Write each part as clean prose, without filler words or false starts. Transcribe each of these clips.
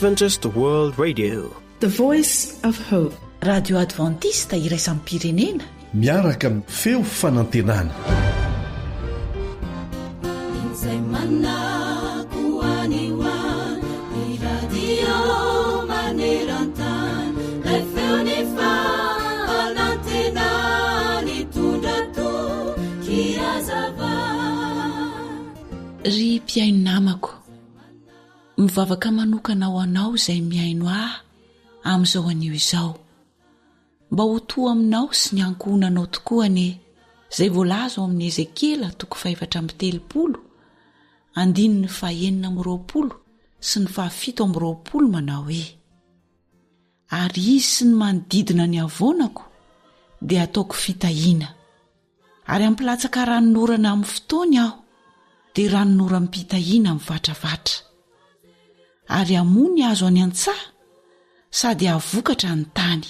Adventist World Radio, the voice of hope. Radio Adventista iraisam pirenena miaraka amin'ny feo fanantenana. Ry mpiaino namako, mivavaka manokana ho anao izay miaino amin'izao anio izao, mba ho toa aminao sy ny ankohonanao tokoa ane izay voalaza ao amin'ny Ezekela 4:30, 9:20 sy ny 7:20 manao hoe: ary izy sy ny manodidina ny avonako dia ataoko fitahiana, ary ampilatsaka ranonorana amin'ny fotoany aho dia ranonora mpitahiana amin'ny vatravatra, ary amony azo any an-tsaha sady avokatra ny tany,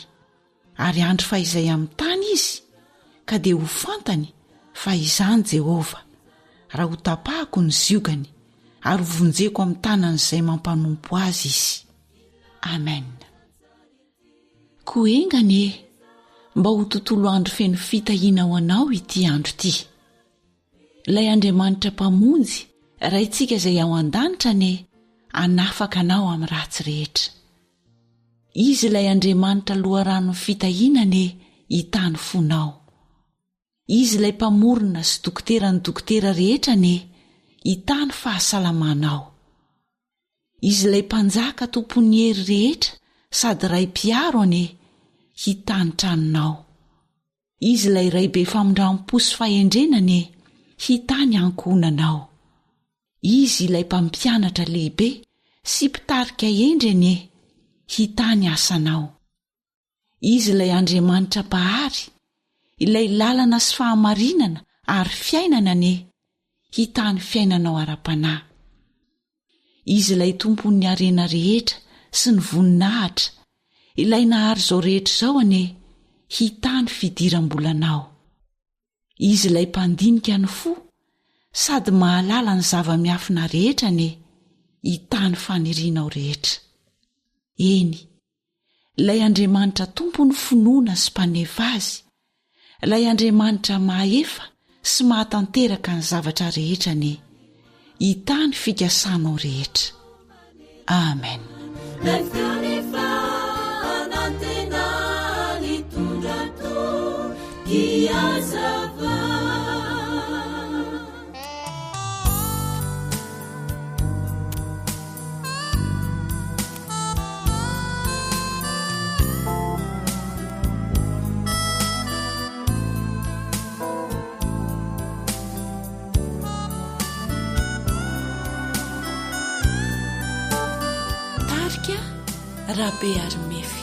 ary andro fa izay amin'ny tany izy ka dia ho fantany fa izany Jehova, raha ho tapahako ny ziogany ary vonjeko amin'ny tanan'izay mampanompo azy izy. Amen. Koengane mba ho tontolo andro feno fitahiana ho anao ity andro ity. Ilay Andriamanitra mpamonjy raintsika izay ao an-danitra ne anafaka anao amin'ny ratsy rehetra. Izy ilay Andriamanitra loharano fitahiana ne hitany fonao. Izy ilay mpamorona sy dokoteran'ny dokotera rehetra ne hitany fahasalamanao. Izy ilay mpanjaka tompon'ny hery rehetra sady raim-piaro ne hitany tranonao. Izy ilay raibe famondram-po sy fahendrena ne hitany ankohonanao. Izy ilay mpampianatra lehibe sy mpitarika endrene hitany asanao. Izy ilay Andriamanitra mpahary, ilay lalana sy fahamarinana ary fiainana ne hitany fiainanao ara-panahy. Izy ilay tompon'ny arena rehetra sy ny voninahitra, ilay nahary izao rehetra izao ane hitany fidiram-bolanao. Izy ilay mpandinika ny fo sady mahalala ny zava-miafina rehetra ne hitany fanirianao rehetra. Eny, ilay Andriamanitra tompon'ny finoana sy mpanefa azy, ilay Andriamanitra mahefa sy mahatanteraka ny zavatra rehetra ne hitany fikasanao rehetra. Amen. Rabe Armefy.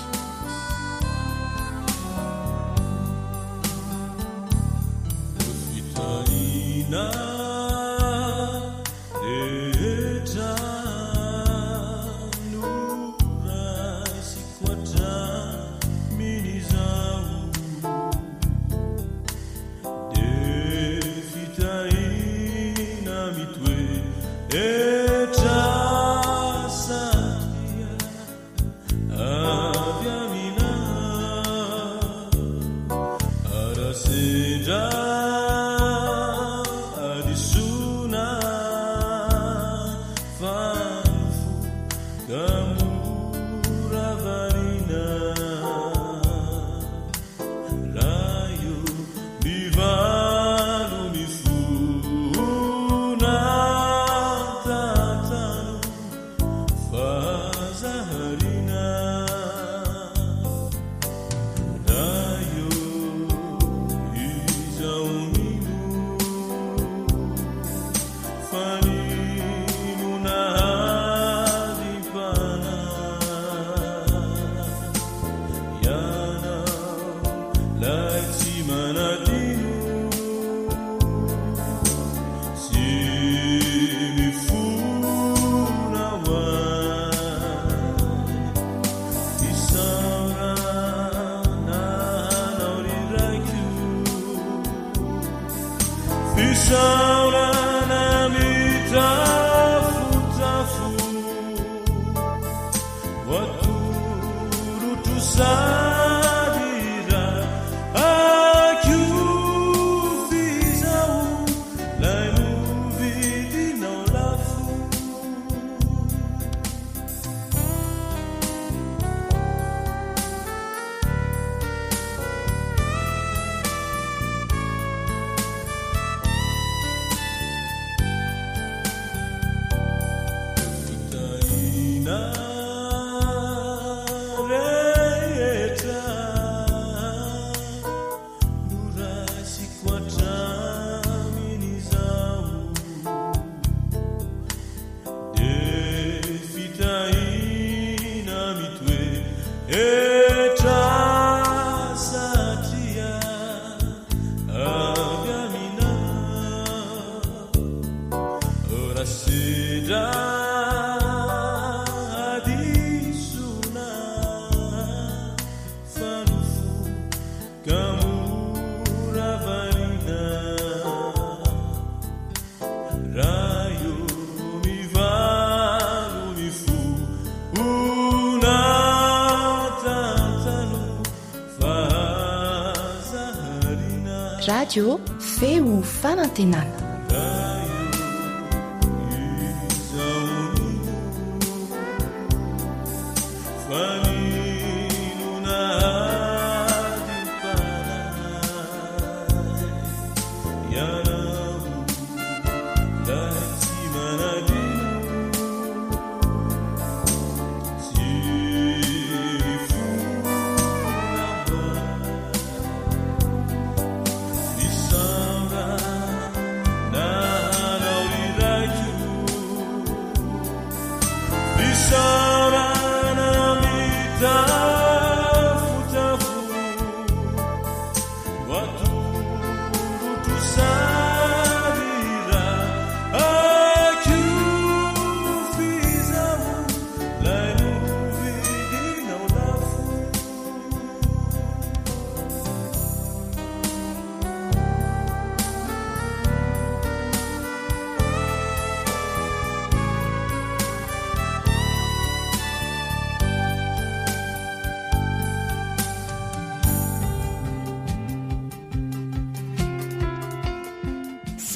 radio feo fanantenana.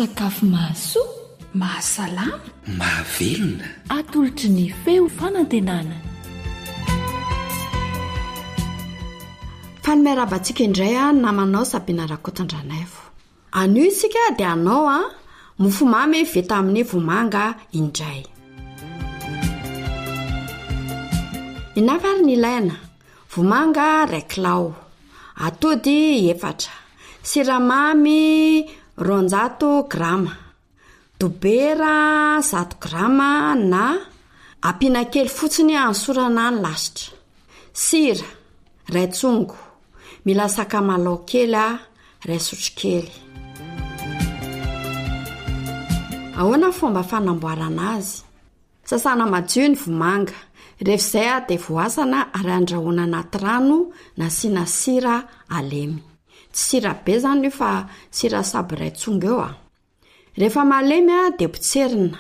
Sakafo mahasoa, mahasalama, mahavelona, atolotry ny feo fanantenana. Falomerabantsika indray namanao Sabina Rakotandranaivo. Anio isika dia anao mofomamy vita amin'ny vomanga indray. Inavary ny ilaina: vomanga 2 kilao, atody 4, siramamy 200 grama, dobera 100 grama na ampiana kely fotsiny ansorana ny lasitra, sira 2 tsongo, mila sakamalaho kely 2 sotro kely. Ahoana fomba fanamboarana azy? Sasana madio ny vomanga, rehefa izay dia voasana ary andrahoana anaty rano nasiana sira alemy. Tsy sira be zany io fa sira sabo 2 tsongo eo. Rehefa malemy dia potserina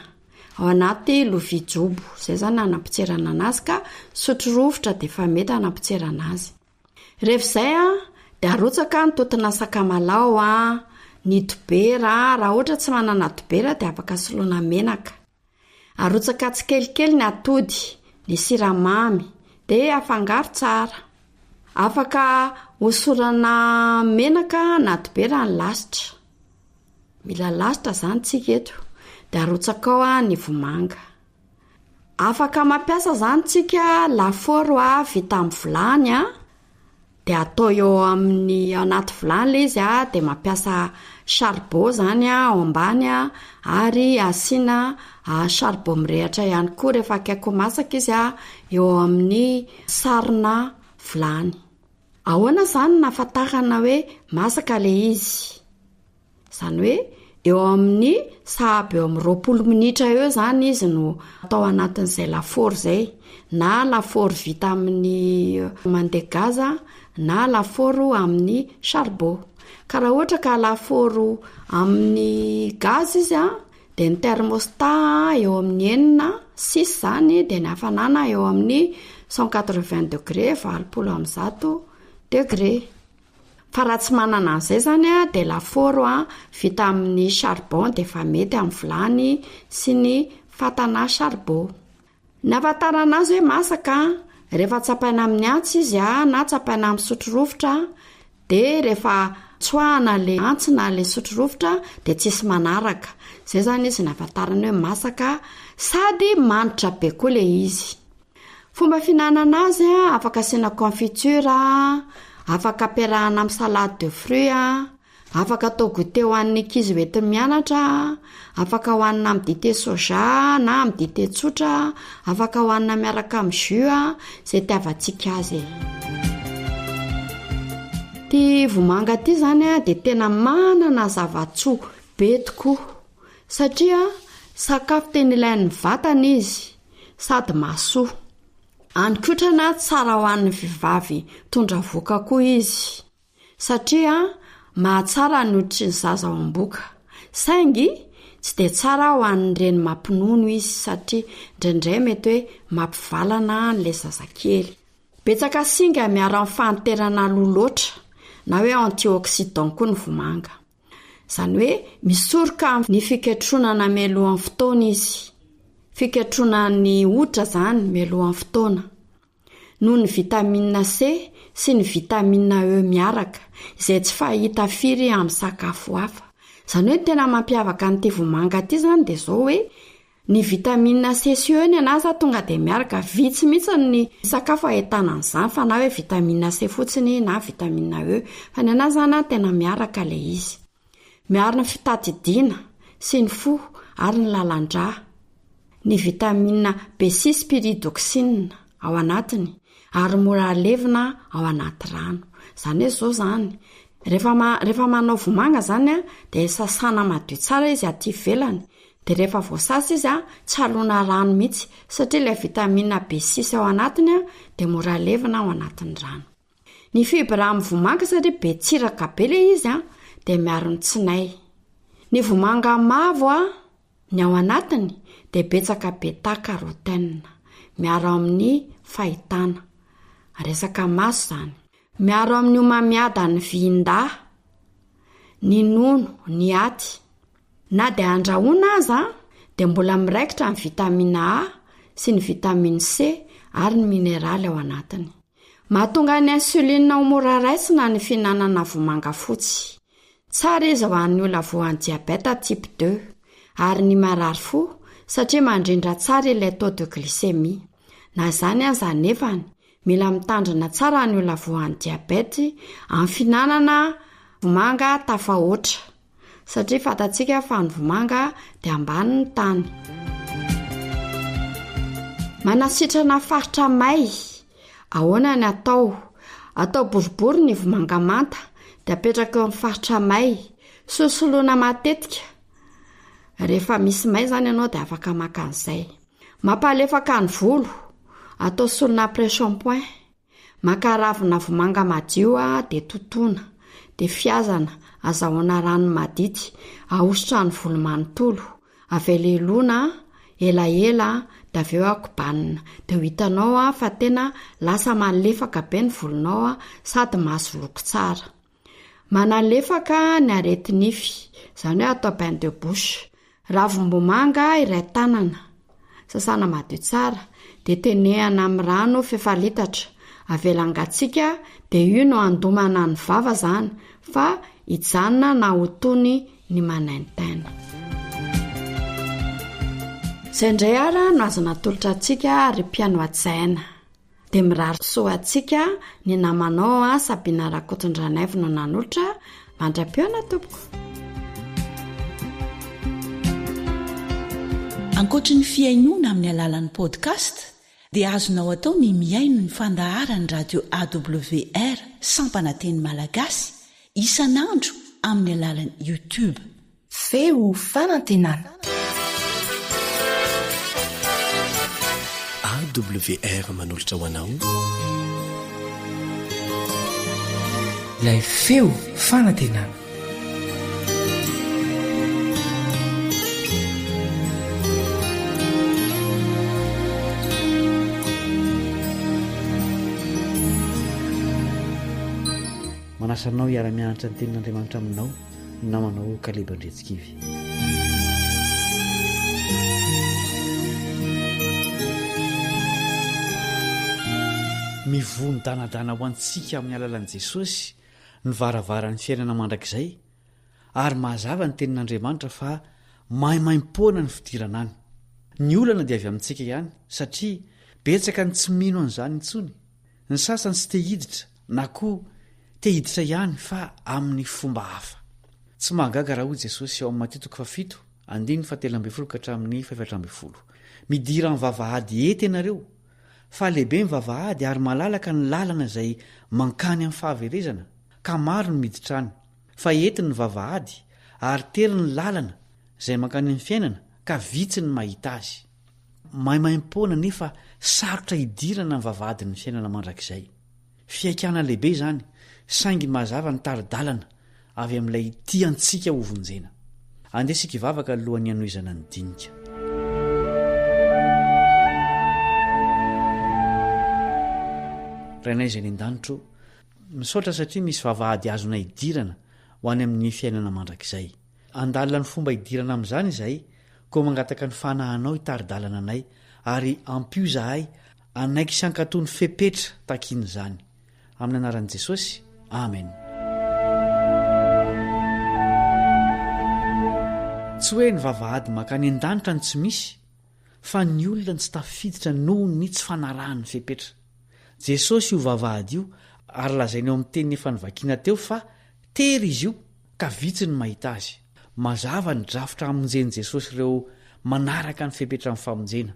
ao anaty lovia jobo. Izay zany anapotserana anazy, ka sotro rovitra dia efa mety anapotserana azy. Rehefa izay dia arotsaka ny totona sakamalaho, ny dobera. Raha ohatra tsy manana dobera dia afaka soloina menaka. Arotsaka tsikelikely ny atody, ny siramamy dia afangaro tsara. Afaka hosorana menaka na dobera ny lasitra. Mila lasitra zany tsika eto. Dia arotsaka ao ny vomanga. Afaka mampiasa zany tsika lafaoro vita amin'ny vilany dia atao eo amin'ny anaty vilany ilay izy dia mampiasa charbon zany ao ambany ary asiana charbon mirehatra ihany koa rehefa akaiky masaka izy eo amin'ny sarina vilany. Ahoana zany nafatarana hoe masaka ilay izy? Zany hoe eo amin'ny sahabo eo amin'ny 20 minitra eo zany izy no atao anatin'izay lafaoro zay, na lafaoro vita amin'ny mandeha gaza na lafaoro amin'ny charbon. Ka raha ohatra ka lafaoro amin'ny gaz izy dia ny thermostat eo amin'ny 6 zany, dia ny hafanana eo amin'ny 180 degré, 20 degré. Fa raha tsy manana an'izay zany dia lafaoro vita amin'ny charbon dia efa mety amin'ny vilany sy ny fatana charbon. Ny ahafantarana azy hoe masaka rehefa tsapaina amin'ny antsy izy na tsapaina amin'ny sotro rovitra, dia rehefa tsoahana ilay antsy na ilay sotro rovitra dia tsisy manaraka. Izay zany izy ny ahafantarana hoe masaka sady manitra be koa ilay izy. Fomba finanana azy afaka asiana confiture, afaka ampiarahana amin'ny salade de fruits, afaka atao goûter ho an'ny ankizy hoentiny mianatra, afaka hohanina amin'ny dité soja na amin'ny dité tsotra, afaka hohanina miaraka amin'ny jus izay tiavantsika azy. Ty vomanga ty zany dia tena manana zava-tsoa be tokoa satria sakafo tena ilain'ny vatana izy sady mahasoa. Ankotrana tsara ho an'ny vehivavy tondra voaka koa izy satria mahatsara ny hoditry ny zaza ao am-boka. Saingy tsy dia tsara ho an'ireny mampinono izy satria indraindray mety hoe mampivalana n'ilay zazakely. Betsaka singa miara amin'ny fahanterana loha loatra na hoe antioxydant koa ny vomanga. Izany hoe misoroka ny fiketronana mialohan'ny fotoana izy. Fiketrona ny hoditra izany mialohan'ny fotoana. Noho ny vitamina C sy ny vitamina E miaraka, izay tsy fahita firy amin'ny sakafo hafa. Izany hoe tena mampiavaka an'ity vomanga ity izany dia izao hoe ny vitamina C sy E ny anazy tonga dia miaraka, vitsy mihitsy ny sakafo ahitana an'izany fa na hoe vitamina C fotsiny na vitamina E, fa ny anazy izany tena miaraka ilay izy. Miaro ny fitadidiana sy ny fo ary ny lalan-drà. Ny vitamina B6 pyridoxine ao anatiny ary mora levina ao anaty rano. Izany hoe izao izany. Rehefa manao vomanga izany dia sasana madio tsara izy aty ivelany. Dia rehefa voasasa izy tsy alona rano mihitsy satria ilay vitamina B6 ao anatiny dia mora levina ao anatin'ny rano. Ny fibra amin'ny vomanga satria be tsiraka be ilay izy dia miaro ny tsinay. Ny vomanga mavo ny ao anatiny dia betsaka beta-carotène, miaro amin'ny fahitana. Resaka maso izany. Miaro amin'ny homamiada ny vihin-dà, ny nono, ny aty. Na dia andrahoana aza dia mbola miraikitra ny vitamina A sy ny vitamina C ary ny mineraly ao anatiny. Mahatonga ny insuline ho mora raisina ny fihinanana vomanga fotsy. Tsara izy ho an'ny olona voan'ny diabeta type 2 ary ny marary fo satria mandrindra tsara ilay taux de glycémie. Na izany aza nefany, mila mitandrina tsara ny olona voan'ny diabeta amin'ny fihinanana vomanga tafahoatra. Satria fatatsika fa ny vomanga dia ambany ny tany. Manasitrana faritra may. Ahoana ny atao? Atao boribory ny vomanga manta dia apetraka eo amin'ny faritra may. Solosoloana matetika. Rehefa misy may izany ianao dia afaka maka an'izay. Mampalefaka ny volo. Atao solona après shampoing. Maka ravina vomanga madio dia totoina. Dia fiazana. Azahoana rano madity, ahositra ny volo manontolo, avelelona, elaela, dia avy eo akobanina. Dia ho hitanao fa tena lasa malefaka be ny volonao sady maso loko tsara. Manalefaka ny areti-nify, izany hoe atao bain de bouche. Ravim-bomanga iray tanana, sasana madio tsara, dia tenehana amin'ny rano fefalitatra. Avelangatsika dia io no andomana ny vava izany, fa hijanona na hotony ny manaintaina. Izay indray ara no azo natolotra antsika ary mpiano atsaina. Dia mirary soa antsika ny namanao Sabina Rakotondranaivo no nanolotra. Mandram-piona tompoko. Ankoatra ny fiainoana amin'ny alalan'ny podcast dia azonao atao ny miaino ny fandaharany radio AWR Sampananteny Malagasy isan'andro amin'ny alalan'ny YouTube. Feo fanantenana. AWR manolotra ho anao. Ilay feo fanantenana. Manasanao hiara-mianatra ny tenin'Andriamanitra aminao namanao Kaleba Andretsikivy. Mivoha ny danadana ho antsika amin'ny alalan'i Jesosy ny varavaran'ny fiainana mandrakizay ary mazava ny tenin'Andriamanitra fa maimaim-poana ny fidirana any. Ny olana dia avy amintsika ihany satria betsaka ny tsy mino an'izany intsony. Ny sasany tsy te hiditra na koa te hiditra ihany fa amin'ny fomba hafa. Tsy mahagaga raha hoy Jesosy ao amin'ny Mateo 7:17-20. Midira amin'ny vavahady ety ianareo, fa lehibe ny vavahady ary malalaka ny lalana izay mankany amin'ny fahaverezana, ka maro ny miditra any. Fa ety ny vavahady ary tery ny lalana izay mankany amin'ny fiainana, ka vitsy ny mahita azy. Maimaim-poana nefa sarotra hidirana ny vavahady ny fiainana mandrakizay. Fiaikana lehibe izany, saingy mazava ny taridalana avy amin'ilay tiantsika ho vonjena. Andesika ivavaka alohan'ny anoizana ny dinika. Rainay izay ny an-danitro, misaotra satria misy vavahady azona hidirana ho any amin'ny fiainana mandrakizay. andalina ny fomba hidirana amin'izany izahay koa mangataka ny fanahanao hitari-dalana anay ary ampio zahay anaiky sy ankatony fepetra takian' izany amin'ny anaran'i Jesosy amen. Tsy hoe ny vavahady makany an-danitra ny tsy misy fa ny olona ny tsy tafiditra noho ny tsy fanarahany fepetra. Jesosy io vavahady io ary lazainy eo amin'ny teny efa nivakiana teo fa tery izy io ka vitsy ny mahita azy. Mazava ny drafitra hamonjen'i Jesosy ireo manaraka ny fepetra amin'ny famonjena.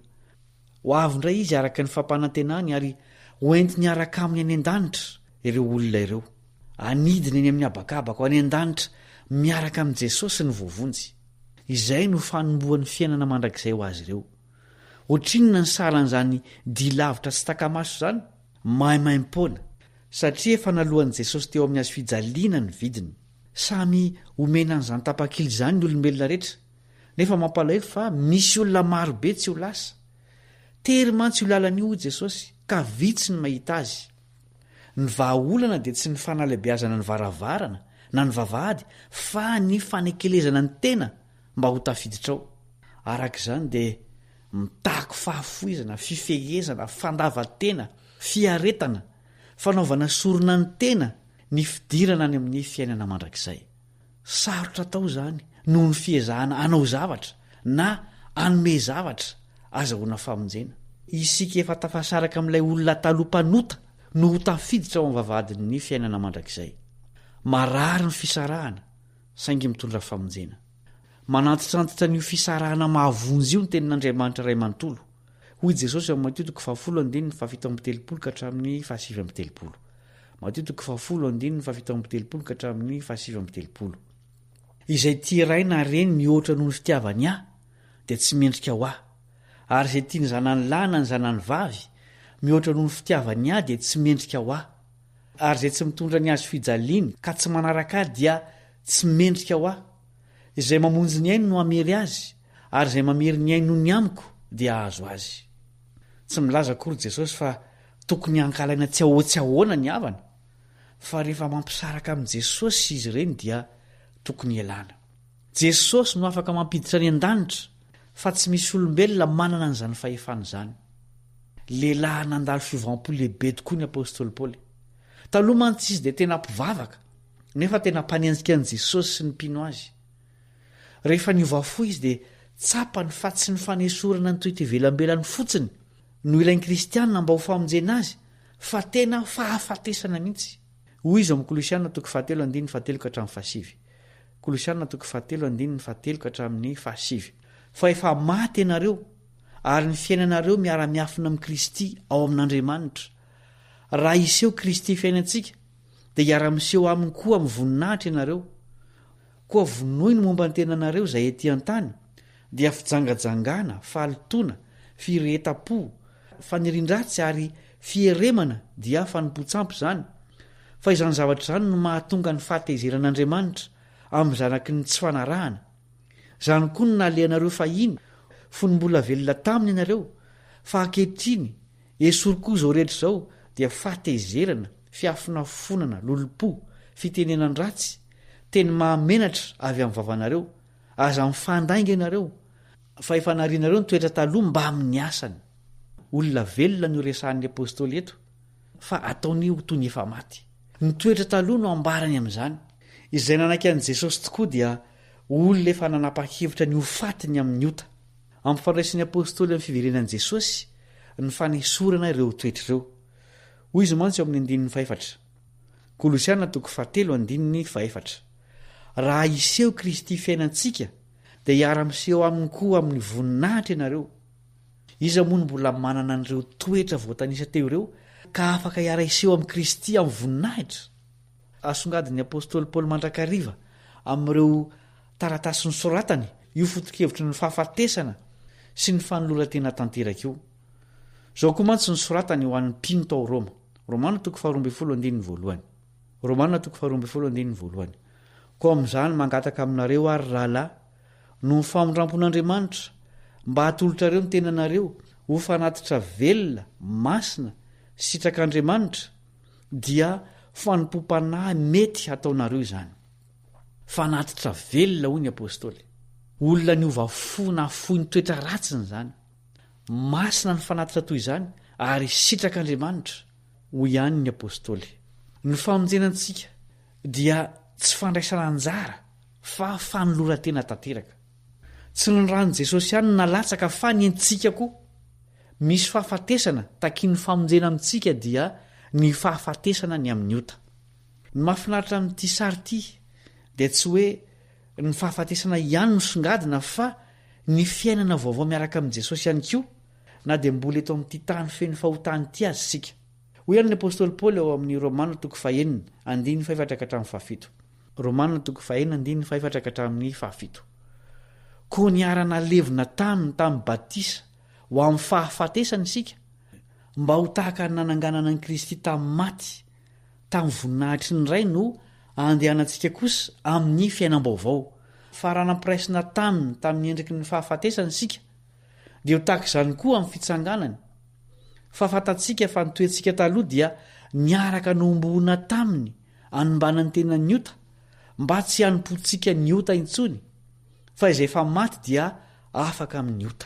Ho avy indray izy araka ny fampanantenany ary hoenti ny araka aminy any an-danitra ireo olona ireo. Anidiny eny amin'ny habakabaka ho any an-danitra miaraka amin'i Jesosy ny voavonjy. Izay no fanombohan'ny fiainana mandrakizay ho azy ireo. Ohatrinona ny saran'izany dilavitra sy takamaso izany? Mahaimaim-poana satria efa nalohan'i Jesosy teo amin'ny hazo fijaliana ny vidiny. Samy omena an'izany tapakily izany ny olombelona rehetra. Nefa mampalahelo fa misy olona marobe tsy ho lasa. Tery mantsy io lalana io Jesosy ka vitsy ny mahita azy. Ny vahaolana dia tsy ny fanalebiazana ny varavarana na ny vavahady fa ny fanekelezana ny tena mba ho tafiditra ao. Araka izany dia mitako fahafoizana, fifehezana, fandavan-tena, fiaretana, fanaovana sorona ny tena ny fidirana any amin'ny fiainana mandrakizay. Sarotra tao izany noho ny fiezahana anao zavatra na anome zavatra azahoana famonjena. Isika efa tafasaraka amin'ilay olona taloha-panota no ho tafiditra ao amin'ny vavahadin'ny fiainana mandrakizay. Marary ny fisarahana saingy mitondra famonjena. Manantitrantitra n'io fisarahana mahavonjy io ny tenin'Andriamanitra Ray Manontolo. Hoy Jesosy amin'ny Matteo 10:7-8 ka hatramin'ny 7:7. Matteo 10:7-8 ka hatramin'ny 7:7. Izay tia ray na reny mihoatra noho ny fitiavany ahy dia tsy mendrika ho ahy. Ary izay tia ny zanany lahy na ny zanany vavy mihoatra noho ny fitiavany ahy dia tsy mendrika ho ahy. Ary izay tsy mitondra ny azo fijaliany ka tsy manaraka ahy dia tsy mendrika ho ahy. Izay mamonjy ny ainy no amery azy, ary izay mamery ny ainy no ny amiko dia ahazo azy. Tsy milaza akory Jesosy fa tokony hankalaina tsy ahoana ny havana, fa rehefa mampisaraka amin'i Jesosy izy ireny dia tokony ialana. Jesosy no afaka mampiditra ny an-danitra, fa tsy misy olombelona manana an'izany fahefana izany. Lehilahy nandalo fiovam-po lehibe tokoa ny apôstôly Paoly. Taloha mantsy izy dia tena mpivavaka, nefa tena mpanenjika an'i Jesosy sy ny mpino azy. Rehefa niova fo izy dia tsapany fa tsy ny fanesorana ny toy ivelambelany fotsiny no ilain'ny kristianina mba ho famonjena azy, fa tena fahafatesana mihitsy. Hoy izy amin'ny Kolosianina 4:7-7. Kolosianina 4:7-7. Fa efa maty ianareo ary ny fiainanareo miara-miafina amin'ny Kristy ao amin'Andriamanitra. Raha iseho Kristy fiainantsika dia hiara-miseho aminy koa amin'ny voninahitra ianareo. Koa vonoiny momba ny tenanareo izay ety an-tany dia fijangajangana, falitoana, firehetam-po, fanirian-dratsy ary fieremana dia fanompo-tsampy izany. Fa izany zavatra izany no mahatonga ny fahatehezeran'Andriamanitra amin'ny zanaky ny tsy fanarahana. Izany koa no nalehanareo fahiny fony mbola velona taminy ianareo, fa ankehitriny esory koa izao rehetra izao dia fahatezerana, fiafinafonana, lolo-po, fitenenan-dratsy, teny mahamenatra avy amin'ny vavanareo, aza mifandainga ianareo, fa efa narianareo ny toetra taloha mba amin'ny asany. Olona velona no resahan'ny apôstôly eto, fa ataony ho toy ny efa maty. Ny toetra taloha no ambarany amin'izany. Izay nanaiky an'i Jesosy tokoa dia olona efa nanapa-hevitra ny ho fatiny amin'ny ota. Ampifandraisin'ny apôstôly amin'ny fiverenan'i Jesosy ny fanesorana ireo toetra ireo. Hoy izy mantsy eo amin'ny 4. Kolosianina 4:7. Raha iseho Kristy fiainantsika dia hiara-miseho aminy koa amin'ny voninahitra ianareo. Iza moa no mbola manana an'ireo toetra voatanisa teo ireo ka afaka hiara-iseho amin'ny Kristy amin'ny voninahitra? Asongadin'ny apôstôly Paoly mandrakariva amin'ireo taratasy ny soratany io foto-kevitry ny fahafatesana sy ny fanoloran-tena tanteraka io. Izao koa mantsy ny soratany ho an'ny mpino tao Roma. Romanina 12:1. Romanina 12:1. Koa amin'izany mangataka aminareo ary rahalahy no ny famondrampon'Andriamanitra mba hatolotrareo ny tenanareo ho fanatitra velona, masina, sitrak'Andriamanitra dia fanompo-panahy mety hataonareo izany. fanatitra velona hoy ny apôstôly. Olona ny ovafona foy ny toetra ratsiny zany. Masina ny fanatitra toy izany ary sitrak'Andriamanitra hoy ihany ny apôstôly. Ny famonjenantsika dia tsy fandraisana anjara fa fanolorantena tanteraka. Tsy ny rano Jesosy ihany nalatsaka fa ny antsika koa. Misy fahafatesana taky ny famonjena amintsika dia ny fahafatesana ny amin'ny ota. Ny mahafinaritra amin'ity sary ity dia tsy hoe ny fahafatesana ihany no songadina fa ny fiainana vaovao miaraka amin'i Jesosy ihany koa, na dia mbola eto amin'ity tany feno fahotany ity azy sika. Hoy ihany ny apôstôly Paoly ao amin'ny Romanina 4:4-7. Romanina 4:4-7. Koa niarana levina taminy tamin'ny batisa ho amin'ny fahafatesana isika, mba ho tahaka ny nananganana an'i Kristy tamin'ny maty, tamin'ny voninahitry ny ray no andehanantsika kosa amin'ny fiainam-baovao. Fa raha nampiraisina taminy tamin'ny endriky ny fahafatesana isika, dia ho tahaka izany koa amin'ny fitsanganany. Fa fantatsika fa nytoentsika taloha dia niaraka nomboana taminy anombanany tena ny ota, mba tsy hanompontsika ny ota intsony, fa izay efa maty dia afaka amin'ny ota.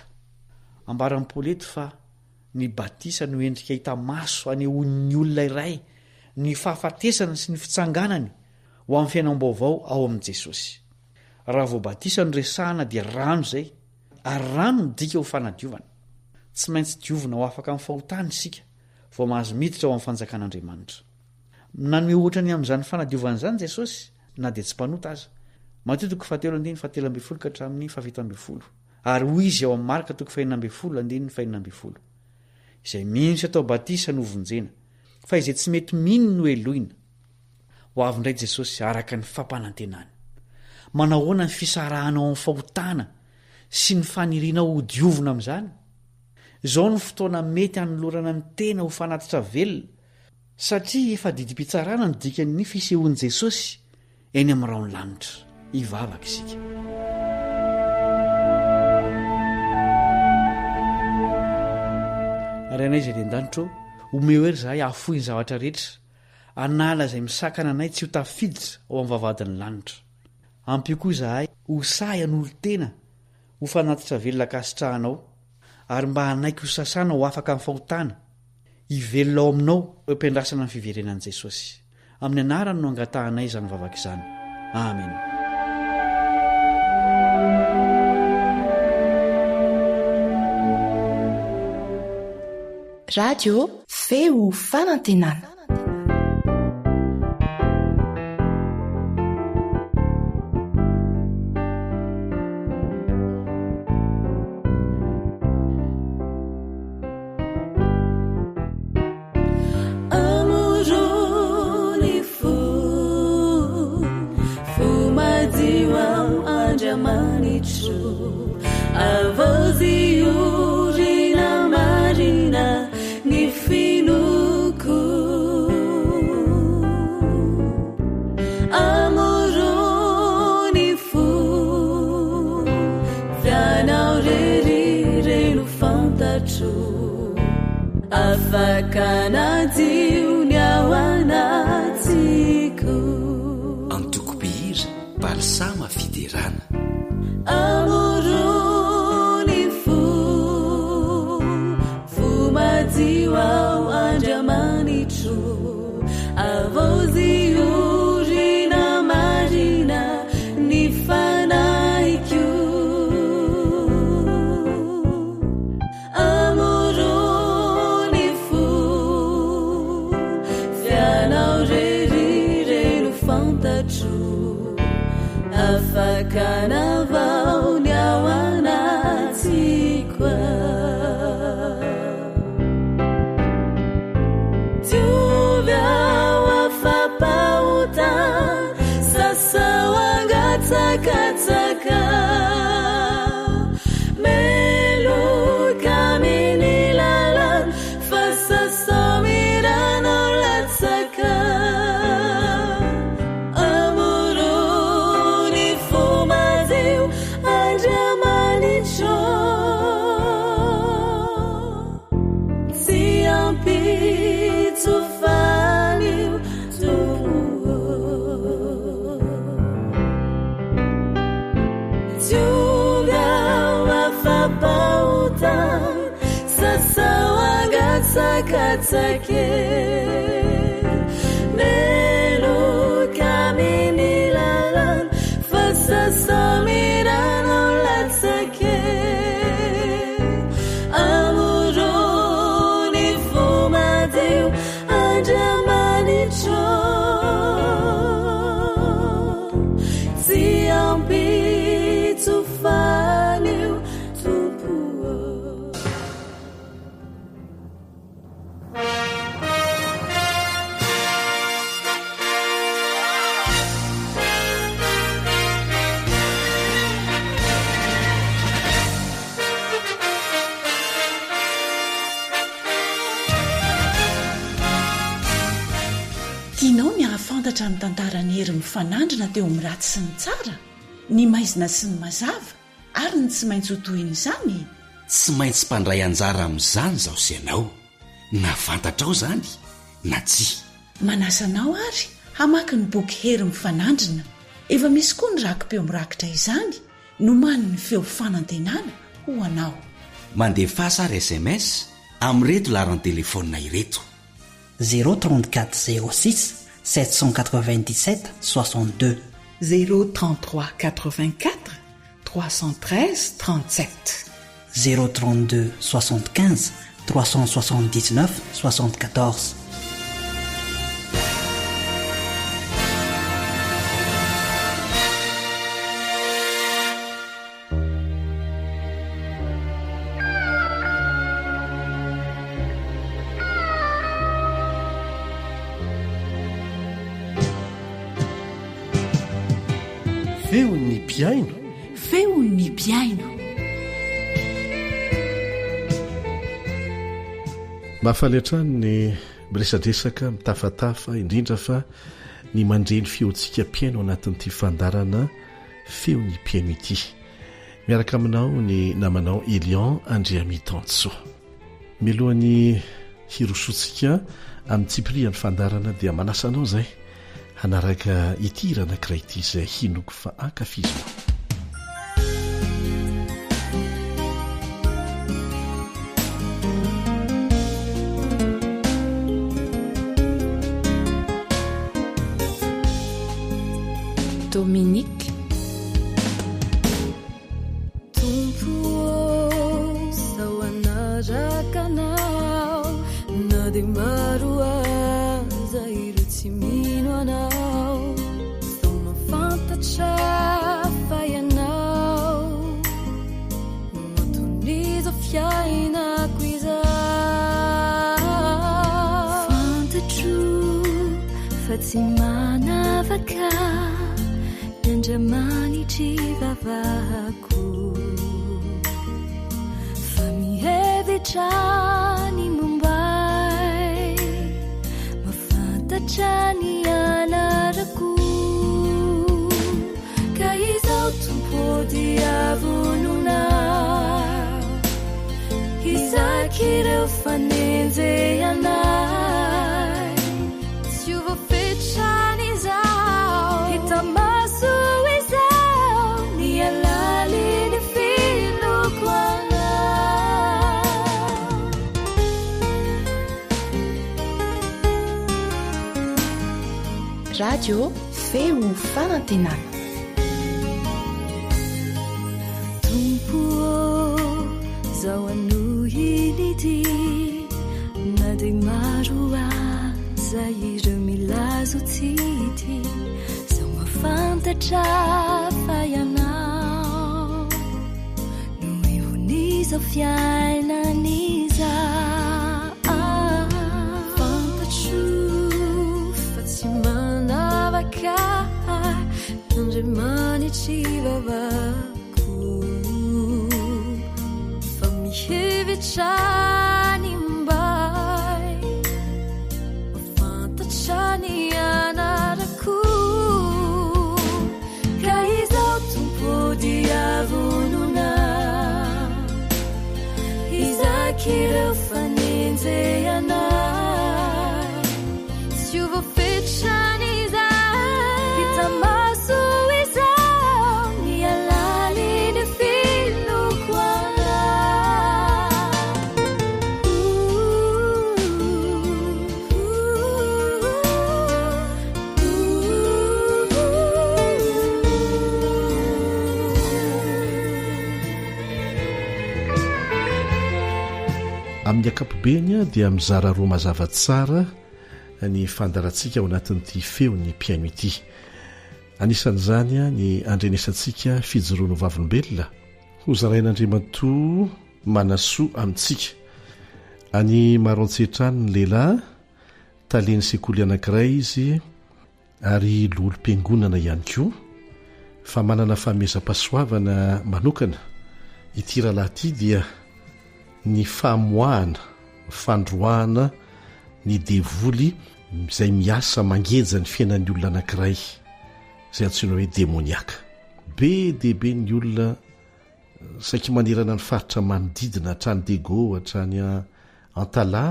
Ambaran'ny Paoly eto fa ny batisa no endrika hita maso anehoan'ny olona iray ny fahafatesana sy ny fitsanganany ho amin'ny fiainam-baovao ao amin'i Jesosy. Raha vao batisa no resahana dia rano izay, ary rano no dika ho fanadiovana. Tsy maintsy diovina ho afaka amin'ny fahotany isika vao mahazo miditra ao amin'ny fanjakan'Andriamanitra. Nanome ohatra ny amin'izany fanadiovana izany Jesosy, na dia tsy mpanota aza. Mateo 7:17-20 ary hoy izy ao amin'ny Marka 5:9-10. Izay mihintsy atao batisa no vonjena, fa izay tsy mety mino no eloina. Ho avy indray Jesosy araka ny fampanantenany. Manahoana ny fisarahana ao amin'ny fahotana sy ny faniriana ho diovina amin'izany? Izao no fotoana mety hanolorana ny tena ho fanatitra velona, satria efa didi-pitsarana no dikan'ny fisehoan'i Jesosy eny amin'ny raony lanitra. Ivavaka isika. Ary anay izay den-danitro, omeo ery zahay afoy ny zavatra rehetra, anala izay misakana anay tsy ho tafiditra ao amin'ny vavahadin'ny lanitra. Ampio koa zahay ho sahy an'olo tena ho fanatitra velona kasitrahanao, ary mba hanaiky ho sasana ho afaka amin'ny fahotana, hivelona ao aminao ampiandrasana ny fiverenan'i Jesosy. Amin'ny anarany no angatahanay izany vavaka izany. Amen. Radio feo fanantenana. Antokobihira balsama fiderana. Amoroni fumatiwa anjamanitro avoziurina marina nifanaiku amoroni fianaurerire fantatro afakana vao ny ao anatsika diovy ao afampahota sasao angatsakatsaka meloka miny lalana fa sasao miranao latsaka wafapauta sasa wangatsakatsake meloka minilalan fa sasa mirano latsake amoroni fomadeo andramanitro tsy ampitso fanio tompoa tianao miahafantatra ny tantarany hery mifanandrina teo amin'ny raty sy ny tsara ny maizina sy ny mazava ary ny tsy maintsy hotohiny izany tsy maintsy mpandray anjara amin'izany zaho sy ianao na fantatrao zany na tsy manasanao ary hamaky ny boky hery mifanandrina efa misy koa ny rakim-peo mirakitra izany no mani ny feo fanantenana ho anao mandefa sary sms amin'reto laran'ny telefonina ireto 034 06 797 62 033 84 313 37 032 75 379 74 feon'ny piaino feon'ny piaino mahafaletrany ny miresadresaka mitafatafa indrindra fa ny mandreny feontsika piaino anatin'ity fandarana feon'ny piaino ity miaraka aminao ny namanao Elian Andriamitanso milohan'ny hirosotsika amin'ny tsiprian'ny fandarana dia manasanao zay hanaraka ity ranankiray ity izay hinoko fa ankafizina Dominique Tumpuo sawanajakanao nadimarua zairu timino anao Soma fantacha fayanao Matunizo fiaina quiza Fantachu Fatimana vaka Njamani chivavaku Famihevichani Mumbai Mafantachani anaraku Kaizau tumpodi avununa Hizakire ufanenze yanai Siuvo fechani zao Hitamasu Radio feo fanantenana Tumpuo zawanuhiliti nadimarua zaire milazo titi Zama fantacha fayanao Nuivuniza fiaina niza Njemani chivavaku Famihevichani mbai Fantachani anaraku Kaizau tumpodi avununa Izakire ufanenze yanai Siuvo fechani Hitamasu izao ni alali ni finu kwana amin'ny ankapobeny dia mizara roa mazava tsara ny fandarantsika ao anatin'ity feo ny mpiaino ity. Anisan'izany ny andrenesantsika fijoroano vavolombelona ho zarain'Andriamantoa manasoa amintsika. Any maroantsehitrany ny lehilahy taleny sekoly anankiray izy ary lolo-piangonana ihany koa fa manana famezam-pasoavana manokana. Ity rahalahy ity dia ny famoahana fandroahana ny devoly izay miasa mangeja ny fiainan'ny olona anankiray izay antsoina hoe demoniaka. Be dehibe ny olona saika manerana ny faritra manodidina hatrany Dego hatrany Antala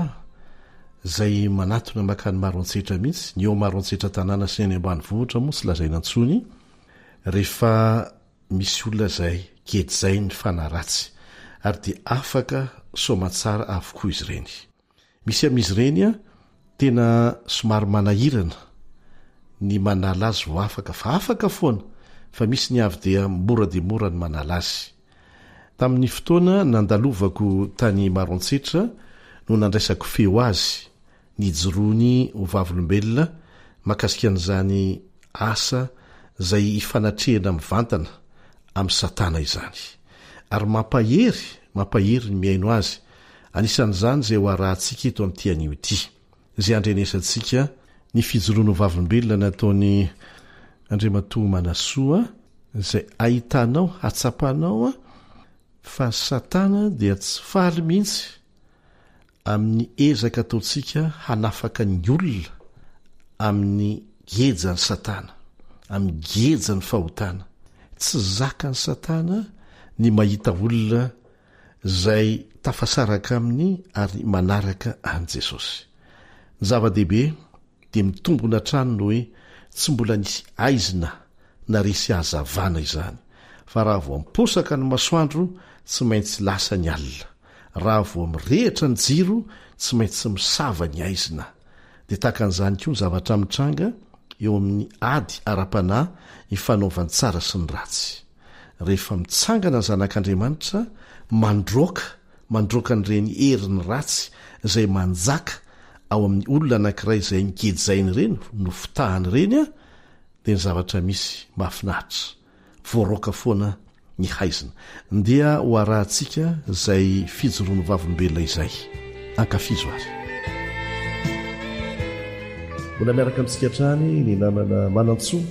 izay manatona makany maroantsetra mihitsy ny eo maroantsetra tanàna sy ny ambanivohitra moa tsy lazaina antsony rehefa misy olona izay kely izay ny fanaratsy ary dia afaka somatsara avokoa izy ireny. Misy amin'izy ireny tena somary manahirana ny manala azy ho afaka fa afaka foana fa misy ny avy dia mora dia mora ny manala azy. Tamin'ny fotoana nandalovako tany maroantsetra no nandraisako feo azy nijoroany ho vavolombelona makasikan'izany asa izay ifanatrehana mivantana amin'ny satana izany ary mampahery ny miaino azy. Anisan'izany izay ho arahantsika eto amin'ity anio ity izay andrenesantsika ny fijoroano vavolombelona nataony Andriamantoa manasoa izay ahitanao hatsapanao fa satana dia tsy faly mihitsy amin'ny ezaka ataontsika hanafaka ny olona amin'ny gejany satana, amin'ny gejany fahotana. Tsy zaka ny satana ny mahita olona izay tafasaraka aminy ary manaraka an' Jesosy. Ny zava-dehibe dia mitombona trano no hoe tsy mbola nisy aizina na resy hazavana izany fa raha vao miposaka ny masoandro tsy maintsy lasa ny alina, raha vao mirehitra ny jiro tsy maintsy misava ny aizina. Dia tahakan'izany koa ny zavatra mitranga eo amin'ny ady ara-panahy ny fanaovany tsara sy ny ratsy. Rehefa mitsangana ny zanak'Andriamanitra mandroaka n'ireny heriny ratsy izay manjaka ao amin'ny olona anankiray izay nikejainy ireny no fitahany ireny dia ny zavatra misy mahafinaritra voaroaka foana ny haizina. Ndia ho arahantsika izay fijoroano vavolombelona izay ankafizo azy. Mbola miaraka amintsika hatrany ny namana Manantsoa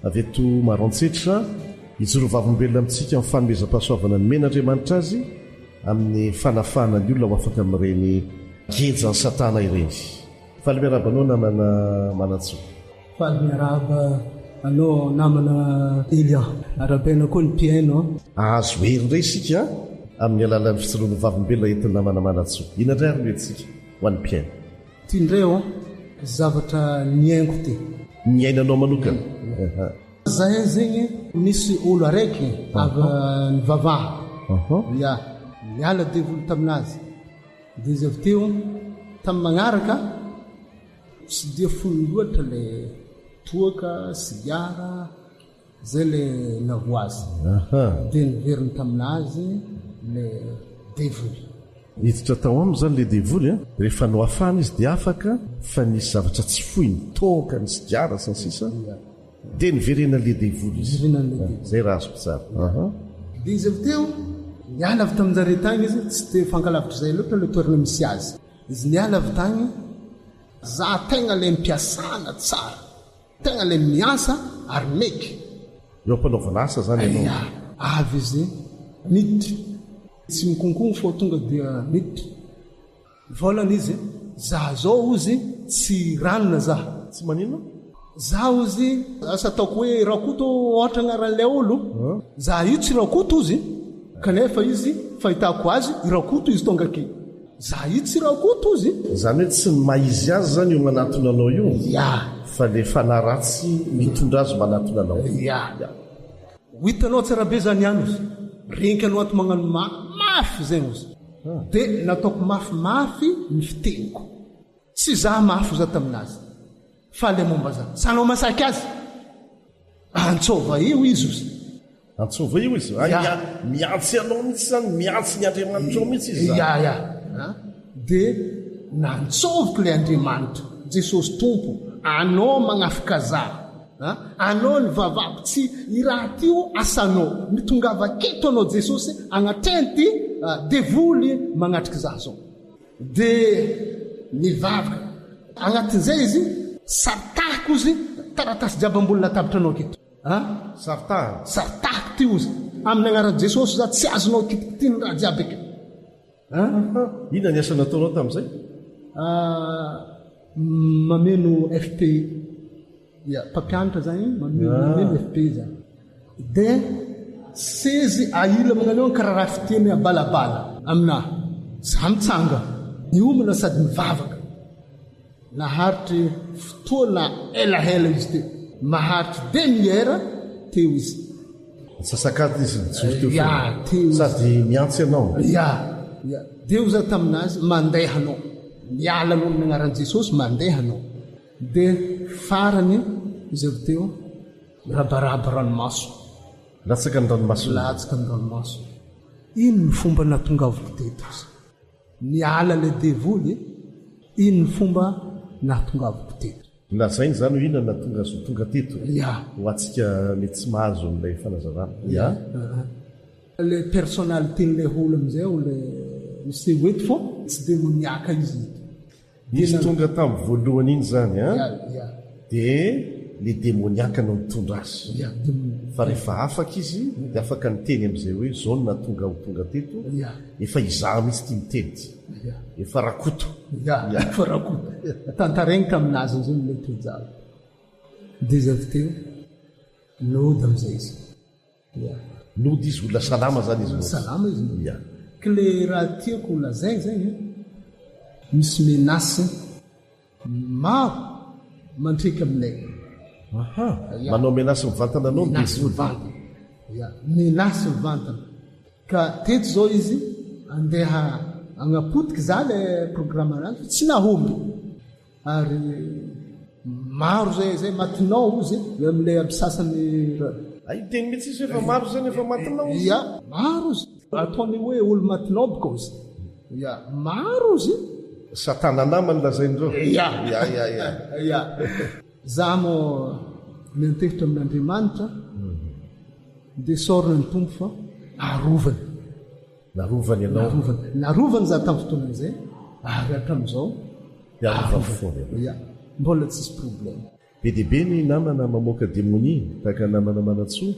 avy eto Maroantsetra hijoro vavolombelona amintsika amin'ny fanomezam-pahasoavana ny men'Andriamanitra azy amin'ny fanafahana ny olona ho afaka amin'ireny gejany satana ireny. Faly miaraba anao namana Manantsoa. Faly miaraba anao namana Elian. Arabaina koa ny mpiaino. Azo hery indray isika amin'ny alalan'ny fijoroano vavolombelona entin'ny namana Manantsoa. Inandray ary metsika ho an'ny mpiaino. Ty indray zavatra niaingo ty. Niainanao manokana. Zahay zegny nisy olo araiky avy nivavaha. Ya niala devoly taminazy. Dia izy avy teo tamin'ny magnaraka tsy dia fony loatra le toaka, sigara, zay le navoazy. Dia niveriny taminazy le devoly. Hiditra tao aminy zany le devoly rehefa no afana izy dia afaka fa nisy zavatra tsy fohy ny toaka ny sigara sy ny sisa dia niverena le devoly izy. Zay raha azoko tsara. Dia izy avy teo niala avy tamin-jare tagny izy tsy dia fankalavitra izay loatra le toerana misy azy. Izy niala avy tagny za tegna le mpiasana tsara, tegna le miasa ary meky. Eo ampanaovana asa zany ianao. Avy izy miditra tsy mikonkogno fô tonga dia miditra. Volana izy za zao ozy tsy ranona za. Tsy manino? Za ozy asa ataoko hoe rakoto ohatra agnaran'ilay olo. Za io tsy rakoto ozy kanefa izy fahitako azy rakoto izy tonga aky. Za io tsy rakoto ozy. Zany hoe tsy maizy azy zany io manatona anao io. Fa le fanaratsy mitondra azy manatona anao. Hitanao tsara be zany ihany ozy. Renky anao ato magnano mafy zegny ozy. Dia nataoko mafimafy ny fiteniko. Tsy za mafy za taminazy. Fa le momba za. Sanao masaky azy. Antsova io izy ozy. Antsova io izy? Miantsy anao mihitsy zany, miantsy ny Andriamanitra ao mihitsy izy zany. dia nantsoviko ilay Andriamanitra Jesosy tompo anao magnafika zaho anao ny vavako tsy iraha tyo asanao mitongava keto anao Jesosy agnatreny devoly magnatriky zaho zao dia nivavaka agnatin'izay izy saritahiko izy taratasy jiabam-boly latabatra anao keto saritahiko tyo izy amin'ny agnaran'i Jesosy za tsy azonao kitikitiny raha jiaby ake ina ny asa nataonao tamin'izay mameno FPI mpampianatra zany mameno FPI zany dia sezy aila magnaneo karaha raha fiteny abalabala aminahy za mitsanga niomana sady mivavaka naharitry fotoana elahela izy teo maharitry demi-heure teo izy sasakady izy teo sady miantsy ianao deo za taminazy mandehanao mialanao amin'ny agnaran'i Jesosy mandehanao dia farany izy avy teo rabaraba ranomaso latsaka ny ranomaso ino ny fomba natongavoko teto izy niala le devoly ino ny fomba natongavoko teto lazainy zany ho ina natonga tonga teto ho atsika mety tsy mahazo n'ilay fanazavana le personnalité n'lay olo amizay o le misy oety fo tsy demoniaka izy tonga tamin'ny voalohany iny zany dia le demoniaka no mitondra azy fa rehefa afaka izy dia afaka niteny am'izay hoe zao no natonga ho tonga teto efa izaha mitsy tia miteny efa rakoto tantaregny taminazy zay milety jalo dia izy avy teo lody am'izay izy lody izy olona salama zany izy salama izy ka le raha tiako lazay zany misy menasy maro mantreka aminay manao menasy mivantana anao menasy mivantana ka teto zao izy andeha agnapotiky za le programme anazy tsy nahomby ary maro zay matinao izy am'le abisasany teny mitsy izy efa maro zany efa matinao maro izy ataony hoe olo matinao boko izy maro izy satana namany lazain'zao za mo miantehitra amin'Andriamanitra dia sorona ny tompo fa narovany za tamin'ny fotoanan'izay ary hatramin'izao mbola tsisy problème be diaibe ny namana mamoaka démonie tahaka namana manatsoa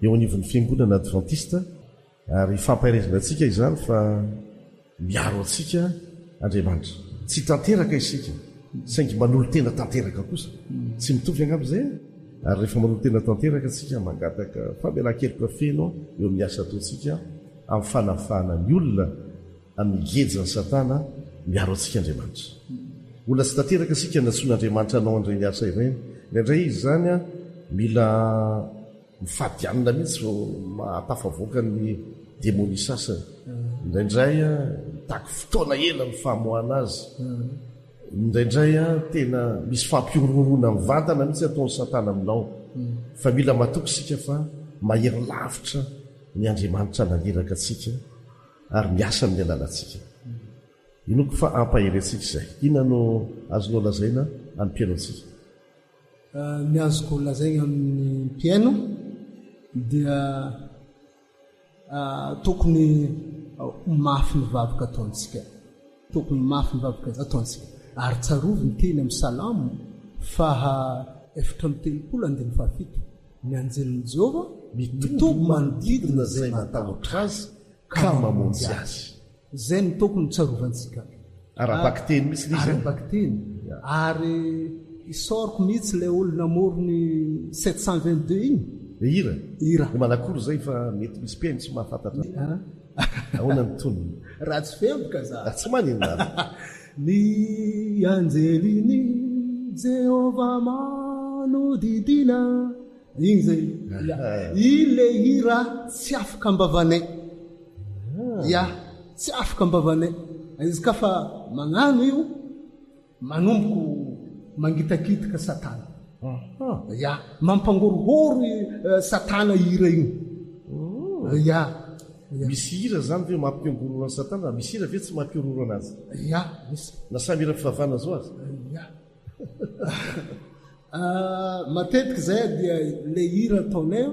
eo anivon'ny fiangonana adventiste ary fampairezana antsika izany fa miaro atsika Andriamanitra tsy tanteraka isika saingy manolo tena tanteraka kosa tsy mitovy agnam'izay ary rehefa manolo tena tanteraka atsika mangataka famela-keloka feno eo amin'ny asa ataontsika amin'ny fanafahana ny olona amin'ny gejany satana miaro atsika Andriamanitra olona tsy tanteraka asika natsoan'Andriamanitra anao andray ny asa ireny indray izy zany mila mifadianina mihitsy vo mahatafavoaka ny démonie sasany indraindray taky fotoana ela ny famoahana azy indraindray tena misy fampiororona mivantana mihitsy ataon'ny satana aminao fa mila matoky sika fa mahery lavitra ny Andriamanitra naneraka atsika ary miasa amin'ny alalantsika inoko fa ampahery atsika izay ina no azonao lazaina amin'ny mpiaino atsika ny azoko lazaigna amin'ny mpiaino dia tokony mafy ny vavaka ataontsika ary tsarovy ny teny amin'ny salamo faha 7:17 ny anjelin'i Jehova mitoby manodidina zay matahotra azy ka mamonjy azy zay ny tokony tsarovantsika arabaky teny mihitsy arabaky teny ary isoriko mihitsy ilay olona morony 722 iny ira manakory zay fa mety misy mpiaino tsy mahafantatra ahoana ny tonony raha tsy femboka za tsy maninona ny anjeliny Jehova manodidina igny zay ile hira tsy afaka ambavanay tsy afaka ambavanay izy ka fa magnano io manomboko mangitakitaka satana mampangorohoro satana hira igny misy hira zany ve mampiongororana satana misy hira ve tsy mampiororo anazy ya misy na samy hira fivavana zao azy ya matetiky zay dia le hira ataonay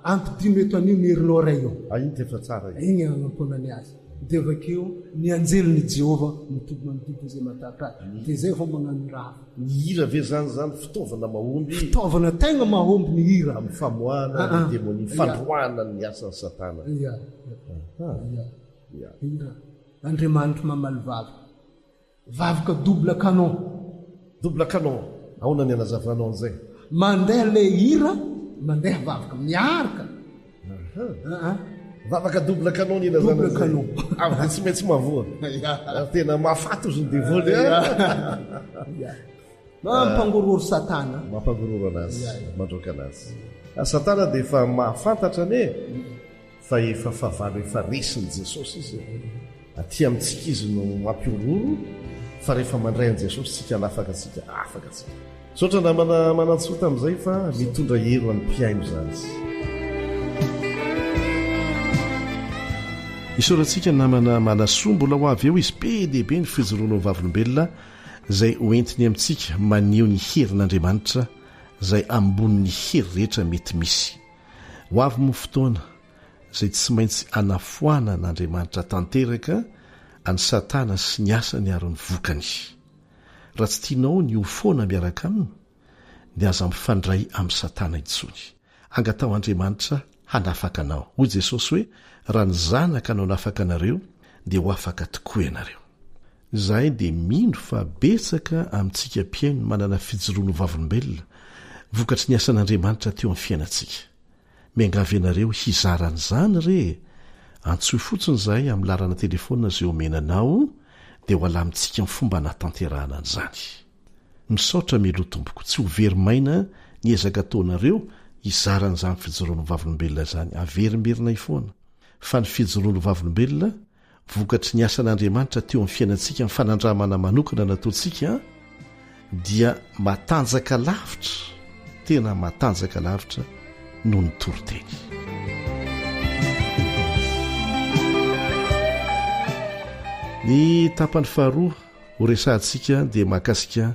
ampidino eto anio ny herinao io iny tefa tsara igny agnaponany azy de vakeo ny anjeliny Jehova mitoby manodidina zay matatra de zay vao magnano raha ny hira ve zany fitaovana mahomby fitaovana tegna mahomby ny hira amin'ny famoahana ny démonie fandroana ny asan'ny satana hira Andriamanitra mamaly vavaka double canon aona ny anazavanao an'izay mandeha le hira mandeha vavaka miaraka vavaka double canon ina zany avy tsy maintsy mavoa tena mahafaty ozy ny devoly mampangororo satana mampangororo anazy mandroka anazy satana dia efa mahafantatra ane fa efa favalo efa resin'i Jesosy izy aty amintsika izy no mampiororo fa rehefa mandray an' Jesosy tsika afaka tsika sotra namana manantsota amin'izay fa mitondra hero any mpiaino zany isorantsika namana manasoa mbola ho avy eo izy be dehibe ny fijoroana vavolombelona izay hoentiny amintsika maneho ny herin'Andriamanitra izay amboniny hery rehetra mety misy ho avy mo fotoana izay tsy maintsy anafoana n'Andriamanitra tanteraka any satana sy ny asany ary ny vokany raha tsy tianao ny ho foana miaraka aminy dia aza mifandray amin'ny satana intsony angatao Andriamanitra hanafaka anao hoy Jesosy hoe raha ny zanaka anao nafaka anareo dia ho afaka tokoa ianareo izahay dia mino fa betsaka amintsika mpiaino manana fijoroano vavolombelona vokatry ny asan'Andriamanitra teo amin'ny fiainantsika miangavy ianareo hizaran'izany re antsoy fotsiny izahay amin'ny larana telefona izay omenanao dia ho alamintsika ny fomba natanterahana an'izany misaotra melotomboko tsy ho verimaina ny ezaka ataonareo hizaran'izany fijoroano vavolombelona izany averimberina ifoana fa ny fijoroano vavolombelona vokatry ny asan'Andriamanitra teo amin'ny fiainantsika ny fanandramana manokana nataontsika dia matanjaka lavitra tena matanjaka lavitra no ny toroteny ny tapany faharoa ho resantsika dia mahakasika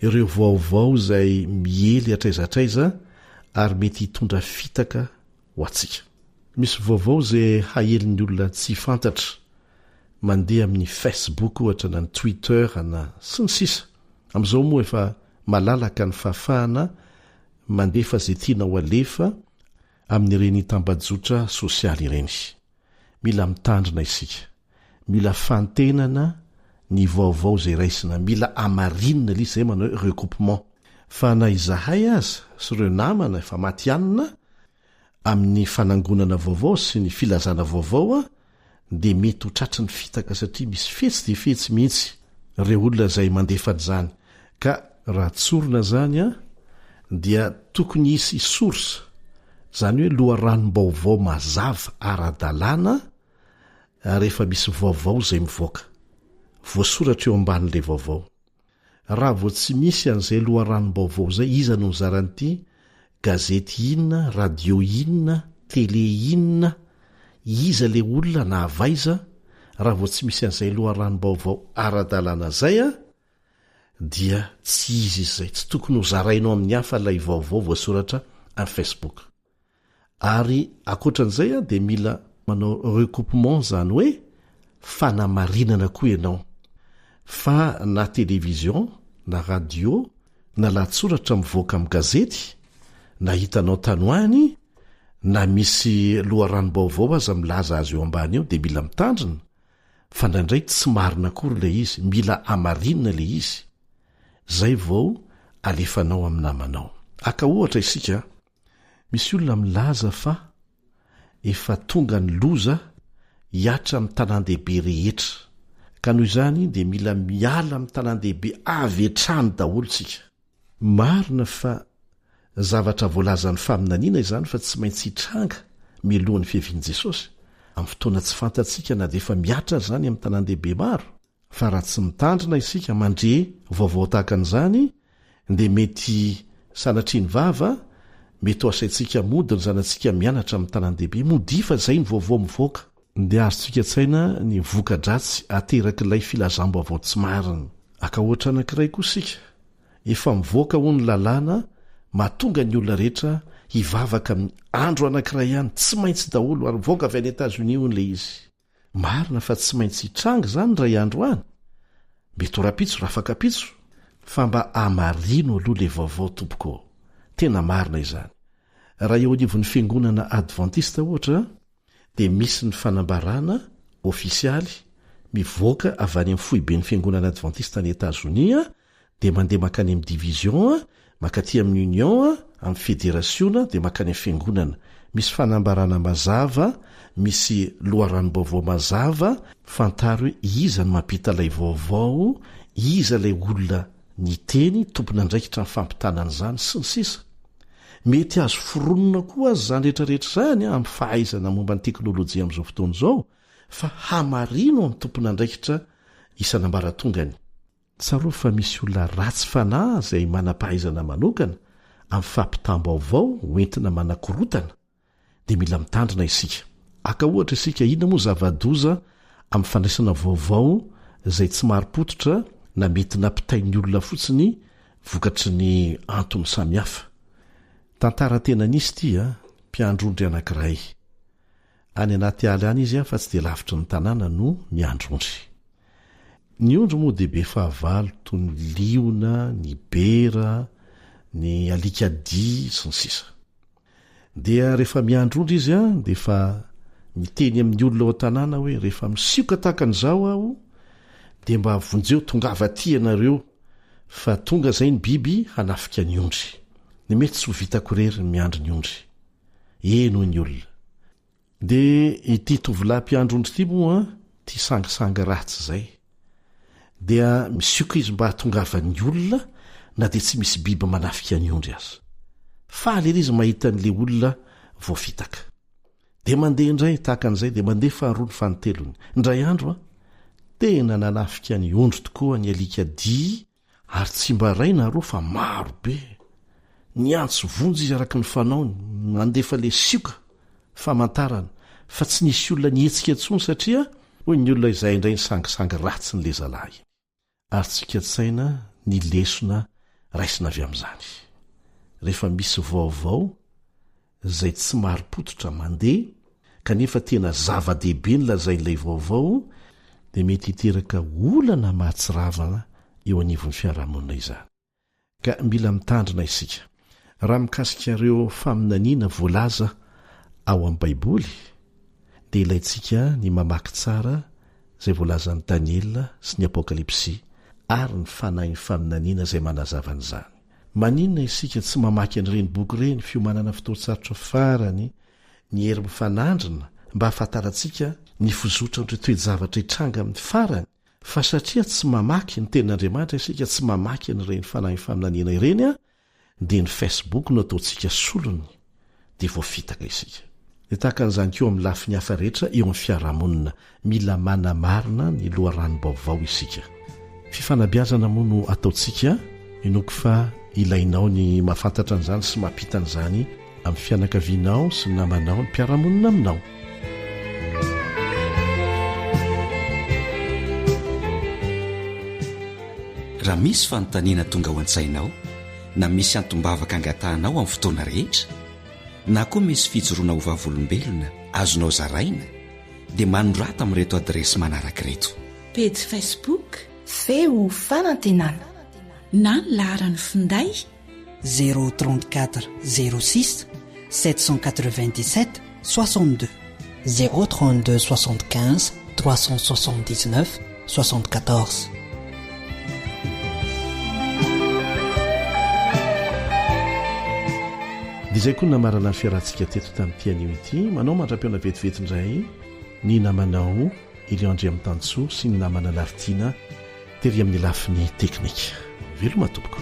ireo vaovao izay miely atraizatraiza ary mety hitondra fitaka ho antsika misy vaovao izay hahelin'ny olona tsy fantatra mandeha amin'ny Facebook ohatra na ny Twitter na sy ny sisa amin'izao moa efa malalaka ny fahafahana mandefa izay tiana ho alefa amin'ireny tambajotra sosialy ireny mila mitandrina isika mila fantenana ny vaovao izay raisina mila amarinina ilay izay manao hoe recoupement fa na izahay aza sy ireo namana efa matyanina amin'ny fanangonana vaovao sy ny filazana vaovao dia mety ho tratry ny fitaka satria misy fetsy dia fetsy mihitsy ireo olona izay mandefana izany ka raha tsorona izany dia tokony hisy source izany hoe loharanom-baovao mazava ara-dalàna rehefa misy vaovao izay mivoaka voasoratra eo ambanin'ilay vaovao raha vo tsy misy an'izay loharanom-baovao izay iza no nizaran'ity gazety inona radio inona tele inona iza le olona na havaiza raha vo tsy misy an'izay loharanom-baovao ara-dalàna zay dia tsy izy izay tsy tokony ho zarainao amin'ny hafa ilay vaovao voasoratra amin'ny Facebook ary akoatran'izay dia mila manao recoupement zany hoe fanamarinana koa ianao fa na televizion na radio na latsoratra mivoaka amin'ny gazety na hitanao tanoany na misy loharanom-baovao aza milaza azy eo ambany eo dia mila mitandrina fa ndraindray tsy marina akory ilay izy mila amarinina ilay izy zay vao alefanao amin'ny namanao aka ohatra isika misy olona milaza fa efa tonga ny loza hiatra amin'ny tanan-dehibe rehetra ka noho izany dia mila miala amin'ny tanan-dehibe avy hatrany daholontsika marina fa zavatra voalazan'ny faminaniana izany fa tsy maintsy hitranga milohan'ny fiavian'i Jesosy amin'ny fotoana tsy fantatsika na dia efa miatra izany amin'ny tanan-dehibe maro fa raha tsy mitandrina isika mandre vaovao tahaka an'izany dia mety sanatriany vava mety ho asaintsika mody ny zanantsika mianatra amin'ny tanàn-dehibe modifa zay ny vaovao mivoaka dia azotsika tsaina ny voka-dratsy ateraka ilay filazam-baovao tsy mariny aka ohatra anankiray koa sika efa mivoaka ho ny lalàna mahatonga ny olona rehetra hivavaka amin'ny andro anankiray ihany tsy maintsy daholo ary mivoaka avy any Etazonia hono le izy marina fa tsy maintsy hitranga zany ray andro any mety ora-pitso rafakapitso fa mba amarino aloha le vaovao tompoko tena marina izany raha eo anivon'ny fiangonana adventista ohatra dia misy ny fanambarana ofisialy mivoaka avy any amin'ny foibe ny fiangonana adventista ny Etazonia dia mandeha makany amin'ny division makaty amin'ny union amin'ny fédérationa dia makany amin'ny fiangonana misy fanambarana mazava misy loharanom-baovao mazava fantaro hoe iza ny mampita ilay vaovao iza ilay olona ny teny tompona ndraikitra ny fampitanan'izany sy ny sisa mety azo foronona koa azy zany rehetrarehetra zany amin'ny fahaizana momba ny teknôlôjia amin'izao fotoana izao fa hamarino amin'ny tompona ndraikitra isanambaratongany tsaro fa misy olona ratsy fanahy izay manam-pahaizana manokana amin'ny fampitam-baovao hoentina manakorotana dia mila mitandrina isika aka ohatra isika ina moa zava-doza amin'ny fandraisana vaovao izay tsy mari-pototra na mety nampitain'ny olona fotsiny vokatry ny antony samihafa tantara tena nisy ity mpiandrondry anankiray any anaty aly any izy fa tsy dia lavitry ny tanàna no miandrondry ny ondro moa dia be fahavalo toy ny liona ny bera ny alikadi sy ny sisa dia rehefa miandrondry izy dia efa miteny amin'ny olona ao an-tanàna hoe rehefa misioka tahakan'izao aho dia mba vonjeo tongava ty ianareo fa tonga zay ny biby hanafika ny ondry ny mety tsy ho vitako rery ny miandry ny ondry eno ny olona dia ity tovolahy mpiandrondry ity moa ty sangasanga ratsy zay dia misioka izy mba hatongava ny olona na dia tsy misy biby manafika ny ondry azy faly ery izy mahita n'le olona voafitaka dia mandeha indray tahaka an'izay dia mandeha faharoa ny fanotelony indray andro tena nanafika ny ondry tokoa ny alika dia ary tsy mba ray na roa fa maro be ny antso vonjy izy araka ny fanaony mandefa le sioka famantarana fa tsy nisy olona nyhetsika ntsony satria hoy ny olona izay indray ny sangisangy ratsy ny le zalahy ary tsika tsaina ny lesona raisina avy amin'izany rehefa misy vaovao izay tsy mari-pototra mandeha kanefa tena zava-dehibe ny lazain'ilay vaovao dia mety hiteraka olana mahatsiravana eo anivon'ny fiarahamonina izany ka mila mitandrina isika raha mikasika ireo faminaniana voalaza ao amin'ny baiboly dia ilayntsika ny mamaky tsara izay voalazan'ny Daniela sy ny apokalipsy ary ny fanahy ny faminaniana izay manazava an'izany maninona isika tsy mamaky an'ireny boky ireny fiomanana fotoantsarotra farany ny hery mifanandrina mba hahafantarantsika ny fizotra n'ireo toejavatra hitranga amin'ny farany fa satria tsy mamaky ny tenin'Andriamanitra isika tsy mamaky an'ireny fanahy ny faminaniana ireny dia ny Facebook no ataontsika solony dia voafitaka isika dia tahaka an'izany koa amin'ny lafiny hafa rehetra eo amin'ny fiarahamonina mila manamarina ny loharanom-baovao isika fifanabiazana moa no ataontsika inoko fa ilainao ny mahafantatra an'izany sy mampita an'izany amin'ny fianakavianao sy ny namanao ny mpiarahamonina aminao raha misy fanontaniana tonga ao an-tsainao na misy antombavaka angatahanao amin'ny fotoana rehetra na koa misy fijoroana ho vavolombelona azonao zaraina dia manorata amin'ireto adresy manaraka ireto page Facebook feo fanantenana na ny laharany finday 034 06 797 62 032 75 379 74 dia izay koa namarana ny fiarantsika teto tamin'n'itianio ity manao mandra-piona vetivetindray ny namanao iliandry amin'ny tantsoa sy ny namana lafitiana tery amin'ny lafiny teknika veloma tompoko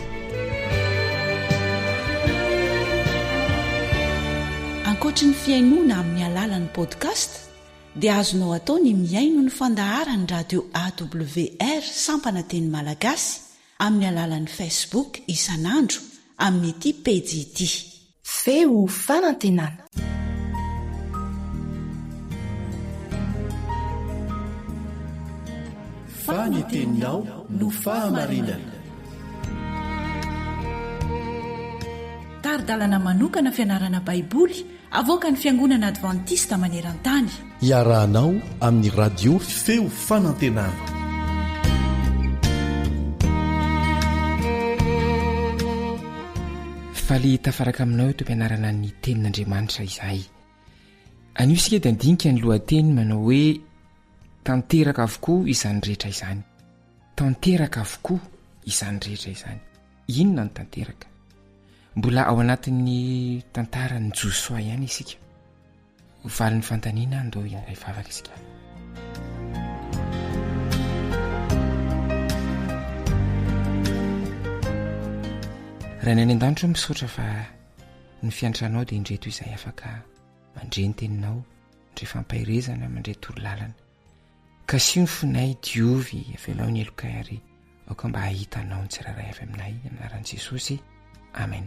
ankoatra ny fiainoana amin'ny alalan'ny podcast dia azonao atao ny miaino ny fandaharany radio AWR sampana teny malagasy amin'ny alalan'ny Facebook isanandro amin'ny ity pejy ity feo fanantenana. Faniteninao no fahamarinana. Taridalana manokana fianarana baiboly avoaka ny Fiangonana Advantista maneran-tany. Iarahanao amin'ny radio feo fanantenana. Faly tafaraka aminao eto ampianarana ny tenin'Andriamanitra izahay. Anio isika dia andinika ny lohateny manao hoe tanteraka avokoa izany rehetra izany. Tanteraka avokoa izany rehetra izany. Inona ny tanteraka? Mbola ao anatin'ny tantara ny Josoa ihany isika. Valin'ny fantaniana andao iray vavaka isika. Raha ny any an-danitra misaotra fa ny fiantranao dia indreto izay afaka mandre ny teninao, ndre fampahirezana, mandre torolalana. Ka sy ny fonay diovy avelao ny elokay ary aoka mba hahitanao ny tsiraray avy aminay anaran'i Jesosy. Amen.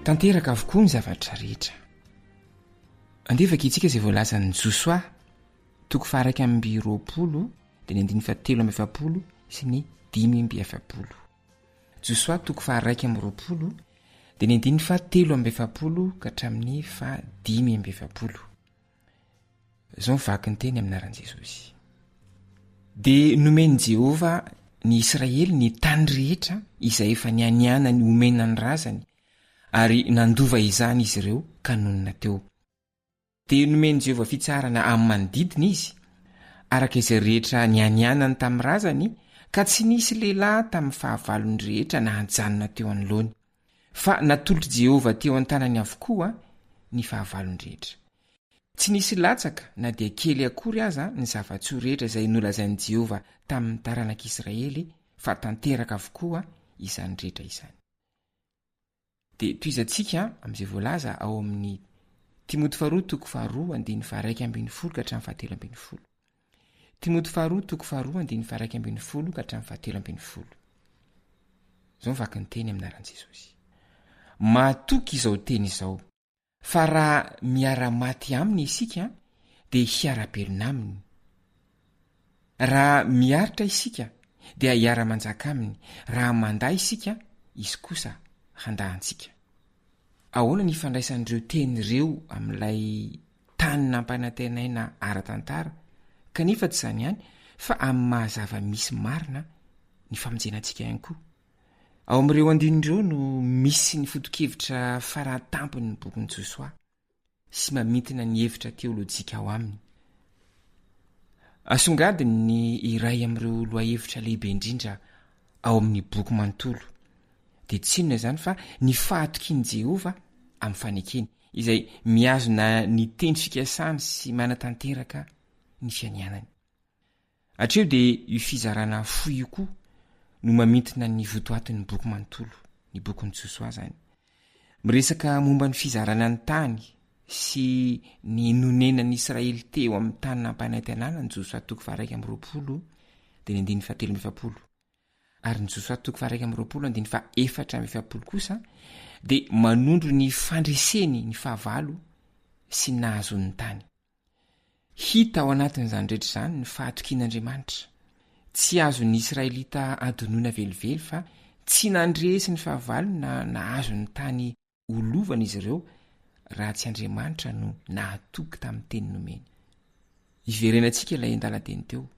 Tanteraka avokoa ny zavatra rehetra. Andefaka itsika izay voalazan'ny Josoa 2:20 dia ny 7:20 sy ny 10:70. Josoa 2:20 dia ny 7:20 ka hatramin'ny 10:70. Izao mivaky ny teny aminaran'i Jesosy. Dia nomeny Jehova ny Israely ny tany rehetra izay efa nianiana ny omena ny razany ary nandova izany izy ireo ka nonina teo. Dia nomeny Jehova fitsarana amin'ny manodidina izy araka izay rehetra nianianany tamin'ny razany ka tsy nisy lehilahy tamin'ny fahavalony rehetra na hajanona teo anoloany, fa natolotra Jehova teo an-tanany avokoa ny fahavalony rehetra. Tsy nisy latsaka na dia kely akory aza ny zava-tsoa rehetra izay nolazain'i Jehova tamin'ny taranak'Israely, fa tanteraka avokoa izany rehetra izany. Dia toizantsika amin'izay voalaza ao amin'ny Timoty 2:2 ka hatramin'ny 7:10. Timoty 2:2 ka hatramin'ny 7:10. Izao mivaky ny teny aminaran'i Jesosy. Mahatoky izao teny izao, fa raha miara-maty aminy isika dia hiara-belona aminy. Raha miaritra isika dia hiara-manjaka aminy. Raha manday isika, izy kosa handahantsika. Ahoana ny ifandraisan'ireo teny ireo amin'ilay tany nampanantenaina ara-tantara? Kanefa tsy izany ihany, fa amin'ny mahazava misy marina ny famonjenantsika ihany koa. Ao amin'ireo andinindreo no misy ny foto-kevitra farahatampony ny bokin'ny Josoa sy mamintina ny hevitra teolojika ao aminy. Asongadiny ny iray amin'ireo lohahevitra lehibe indrindra ao amin'ny boky manontolo. Dia tsy inona izany fa ny fahatokian'i Jehova amin'ny fanekeny izay miazona ny teny fikasany sy manatanteraka ny fianianany. Hatreo dia io fizarana fo io koa no mamintina ny votoatin'ny boky manontolo, ny bokin'ny Josoa zany. Miresaka momba ny fizarana ny tany sy ny nonenan'ny Israely teo amin'ny tany nampanantenana ny Josoa 2:20 dia ny 7:70. Ary ny Josoa 2:20 kosa dia manondro ny fandreseny ny fahavalo sy nahazon'ny tany. Hita ao anatin'izany rehetra izany ny fahatokian'Andriamanitra. Tsy azon'ny Israelita adonoina velively, fa tsy nandresy ny fahavalo na nahazo ny tany olovana izy ireo raha tsy Andriamanitra no nahatoky tamin'ny teny nomeny. Iverenantsika ilay an-dalateny teo.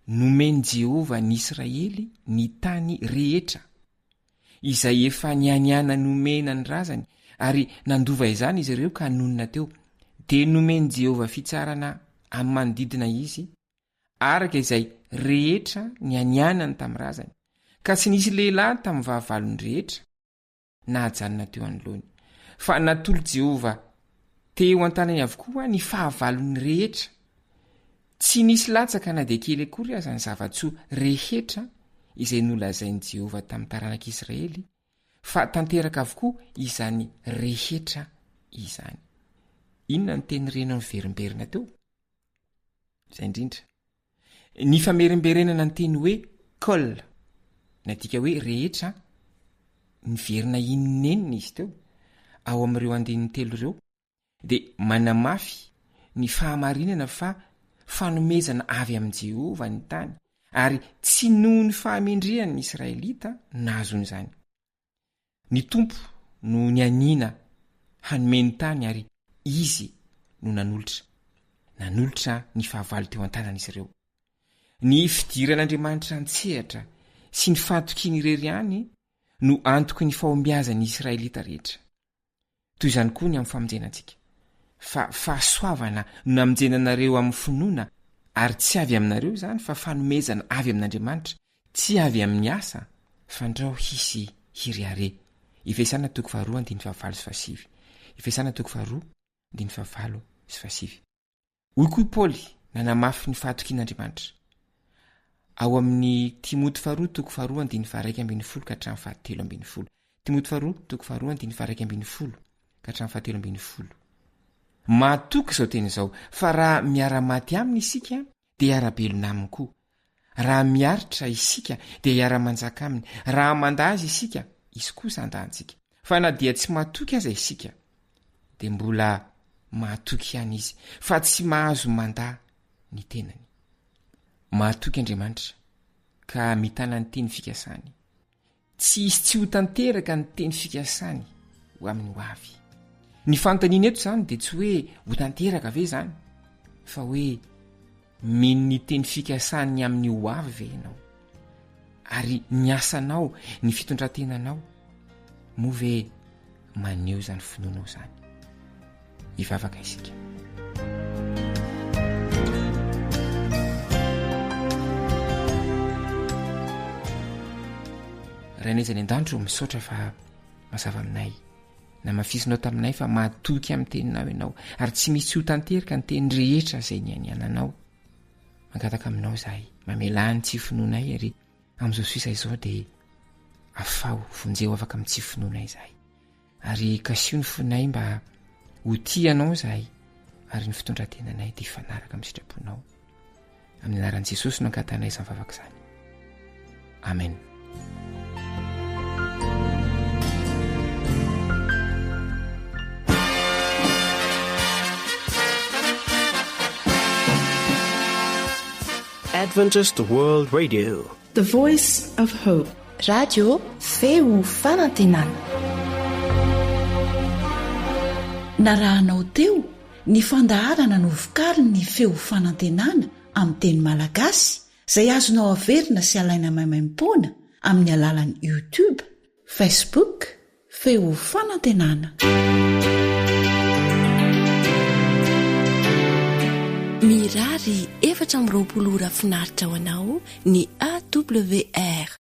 Nomeny Jehova ny Israely ny tany rehetra izay efa nianiana nomena ny razany ary nandova izany izy ireo ka nonina teo. Dia nomeny Jehova fitsarana amin'ny manodidina izy araka izay rehetra nianianany tamin'ny razany, ka tsy nisy lehilahy tamin'ny vahavalony rehetra na hajanona teo anoloany, fa natolo Jehova teo an-tanany avokoa ny fahavalony rehetra. Tsy nisy latsaka na dia kely akory aza ny zava-tsoa rehetra izay nolazain'i Jehova tamin'ny taranak'Israely, fa tanteraka avokoa izany rehetra izany. Inona ny teny rena ny verimberina teo? Izay indrindra. ny famerimberenana ny teny hoe kol nadika hoe rehetra niverina inonenina izy teo ao amin'ireo andininy telo ireo dia manamafy ny fahamarinana fa fanomezana avy amin'i Jehova ny tany ary tsy noho ny fahamendrehan'ny Israelita nazony izany. Ny tompo no ny aniana hanomeny tany ary izy no nanolotra ny fahavalo teo an-tanan'izy ireo. Ny fidiran'Andriamanitra antsehatra sy ny fahatokiany irery ihany no antoky ny fahombiazan'ny Israelita rehetra. Toy izany koa ny amin'ny famonjenantsika. Fa fahasoavana no namonjenanareo amin'ny finoana ary tsy avy aminareo izany fa fanomezana avy amin'Andriamanitra, tsy avy amin'ny asa fandrao hisy hiryare. Efesana 2:7. Hoy koa Paoly nanamafy ny fahatokian'Andriamanitra ao amin'ny Timoty 2:2-1:10 Timoty 2:2-1:10 Mahatoky izao teny izao fa raha miara-maty aminy isika dia hiara-belona aminy koa, raha miaritra isika dia hiara-manjaka aminy, raha mandazy isika izy kosa andantsika, fa na dia tsy mahatoky aza isika dia mbola mahatoky ihany izy fa tsy mahazo mandà ny tenany. Mahatoky Andriamanitra ka mitana ny teny fikasany, tsy izy tsy ho tanteraka ny teny fikasany ho amin'ny ho avy. Ny fanontaniana eto izany dia tsy hoe ho tanteraka ve izany, fa hoe mino ny teny fikasany amin'ny ho avy ve ianao, ary ny asanao, ny fitondrantenanao moa ve maneho izany finoanao izany. Hivavaka isika. Rainezany an-danitro misaotra fa mazava aminay na mafisinao taminay fa mahatoky amin'ny teninao ianao ary tsy misy ho tanteraka ny teny rehetra izay nianiananao. Mangataka aminao izahay mamelany tsy finoanay ary amin'izao sisa izao dia afao vonjeo afaka amin'ny tsy finoanay izahay ary kasio ny fonay mba ho tianao izahay ary ny fitondrantenanay dia fanaraka amin'ny sitraponao. Amin'ny anaran'i Jesosy no angatanay izany vavaka izany. Amen. Adventist World Radio, The Voice of Hope. Radio feo fanantenana. Narahanao teo ny fandaharana no vokariny ny feo fanantenana amin'ny teny malagasy izay azonao averina sy alaina maimaimpoana amin'ny alalan'ny YouTube, Facebook, feo fanantenana. Mirary 420 ora finaritra ho anao ny AWR